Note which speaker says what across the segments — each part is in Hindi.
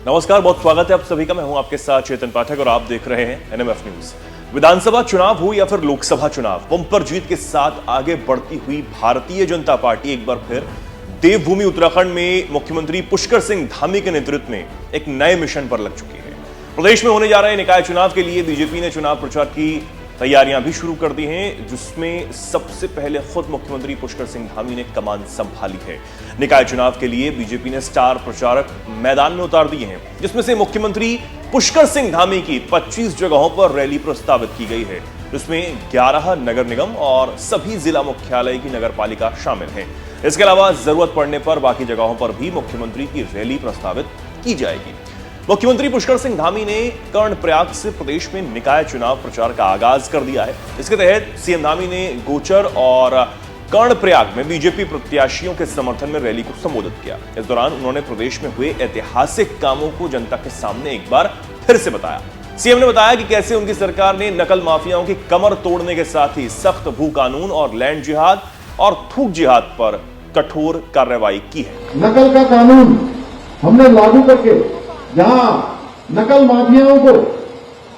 Speaker 1: नमस्कार, बहुत स्वागत है आप सभी का। मैं हूं आपके साथ चेतन पाठक और आप देख रहे हैं एनएमएफ न्यूज। विधानसभा चुनाव हो या फिर लोकसभा चुनाव, बंपर जीत के साथ आगे बढ़ती हुई भारतीय जनता पार्टी एक बार फिर देवभूमि उत्तराखंड में मुख्यमंत्री पुष्कर सिंह धामी के नेतृत्व में एक नए मिशन पर लग चुकी है। प्रदेश में होने जा रहे निकाय चुनाव के लिए बीजेपी ने चुनाव प्रचार की तैयारियां भी शुरू कर दी हैं, जिसमें सबसे पहले खुद मुख्यमंत्री पुष्कर सिंह धामी ने कमान संभाली है। निकाय चुनाव के लिए बीजेपी ने स्टार प्रचारक मैदान में उतार दिए हैं, जिसमें से मुख्यमंत्री पुष्कर सिंह धामी की 25 जगहों पर रैली प्रस्तावित की गई है, जिसमें 11 नगर निगम और सभी जिला मुख्यालय की नगरपालिका शामिल है। इसके अलावा जरूरत पड़ने पर बाकी जगहों पर भी मुख्यमंत्री की रैली प्रस्तावित की जाएगी। मुख्यमंत्री पुष्कर सिंह धामी ने कर्णप्रयाग से प्रदेश में निकाय चुनाव प्रचार का आगाज कर दिया है। इसके तहत सीएम धामी ने गोचर और कर्णप्रयाग में बीजेपी प्रत्याशियों के समर्थन में रैली को संबोधित किया। इस दौरान उन्होंने प्रदेश में हुए ऐतिहासिक कामों को जनता के सामने एक बार फिर से बताया। सीएम ने बताया कि कैसे उनकी सरकार ने नकल माफियाओं की कमर तोड़ने के साथ ही सख्त भू कानून और लैंड जिहाद और थूक जिहाद पर कठोर कार्रवाई की है।
Speaker 2: नकल का कानून हमने लागू करके जहां नकल माफियाओं को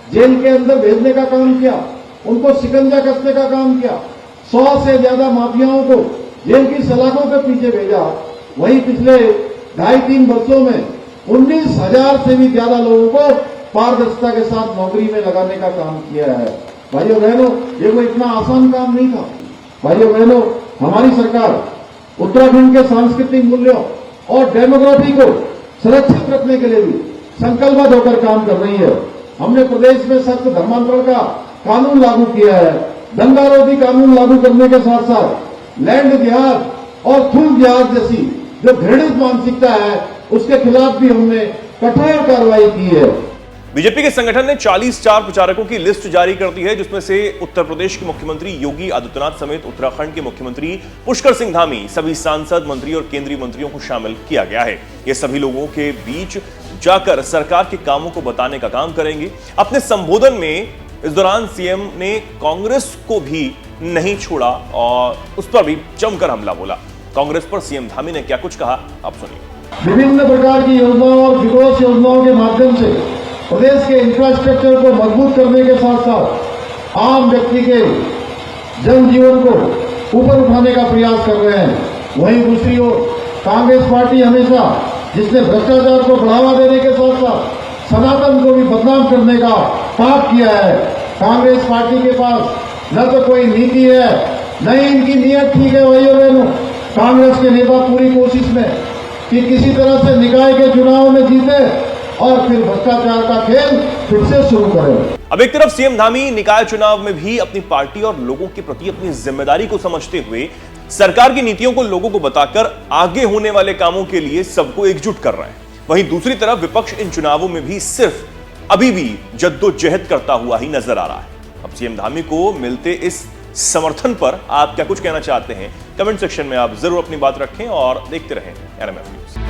Speaker 2: जेल के अंदर भेजने का काम किया, उनको शिकंजा कसने का काम किया, 100 से ज्यादा माफियाओं को जेल की सलाखों के पीछे भेजा। वहीं पिछले 2.5-3 वर्षों में 19,000 से भी ज्यादा लोगों को पारदर्शिता के साथ नौकरी में लगाने का काम किया है। भाइयों बहनों, ये कोई इतना आसान काम नहीं था। भाइयों बहनों, हमारी सरकार उत्तराखंड के सांस्कृतिक मूल्यों और डेमोग्राफी को सुरक्षित रखने के लिए भी संकल्पबद्ध होकर काम कर रही है। हमने प्रदेश में सख्त धर्मांतरण का कानून लागू किया है। दंगारोधी कानून लागू करने के साथ साथ लैंड जिहाद और थूक जिहाद जैसी जो घृणित मानसिकता है, उसके खिलाफ भी हमने कठोर कार्रवाई की है।
Speaker 1: बीजेपी के संगठन ने 40 स्टार प्रचारकों की लिस्ट जारी कर दी है, जिसमें से उत्तर प्रदेश के मुख्यमंत्री योगी आदित्यनाथ समेत उत्तराखंड के मुख्यमंत्री पुष्कर सिंह धामी, सभी सांसद, मंत्री और केंद्रीय मंत्रियों को शामिल किया गया है। ये सभी लोगों के बीच जाकर सरकार के कामों को बताने का काम करेंगे। अपने संबोधन में इस दौरान सीएम ने कांग्रेस को भी नहीं छोड़ा और उस पर भी जमकर हमला बोला। कांग्रेस पर सीएम धामी ने क्या कुछ कहा, आप सुनिए।
Speaker 2: विभिन्न प्रकार की योजनाओं और विकास योजनाओं के माध्यम से प्रदेश के इंफ्रास्ट्रक्चर को मजबूत करने के साथ साथ आम व्यक्ति के जनजीवन को ऊपर उठाने का प्रयास कर रहे हैं। वहीं दूसरी ओर कांग्रेस पार्टी हमेशा, जिसने भ्रष्टाचार को बढ़ावा देने के साथ साथ सनातन को भी बदनाम करने का पाप किया है। कांग्रेस पार्टी के पास न तो कोई नीति है, न ही इनकी नीयत ठीक है। भाइयों बहनों, कांग्रेस के नेता पूरी कोशिश में कि किसी तरह से निकाय के चुनाव में जीते और फिर भ्रष्टाचार का खेल फिर से शुरू करें।
Speaker 1: अब एक तरफ सीएम धामी निकाय चुनाव में भी अपनी पार्टी और लोगों के प्रति अपनी जिम्मेदारी को समझते हुए सरकार की नीतियों को लोगों को बताकर आगे होने वाले कामों के लिए सबको एकजुट कर रहा है। वहीं दूसरी तरफ विपक्ष इन चुनावों में भी सिर्फ अभी भी जद्दोजहद करता हुआ ही नजर आ रहा है। अब सीएम धामी को मिलते इस समर्थन पर आप क्या कुछ कहना चाहते हैं? कमेंट सेक्शन में आप जरूर अपनी बात रखें और देखते रहें एनएमएफ न्यूज।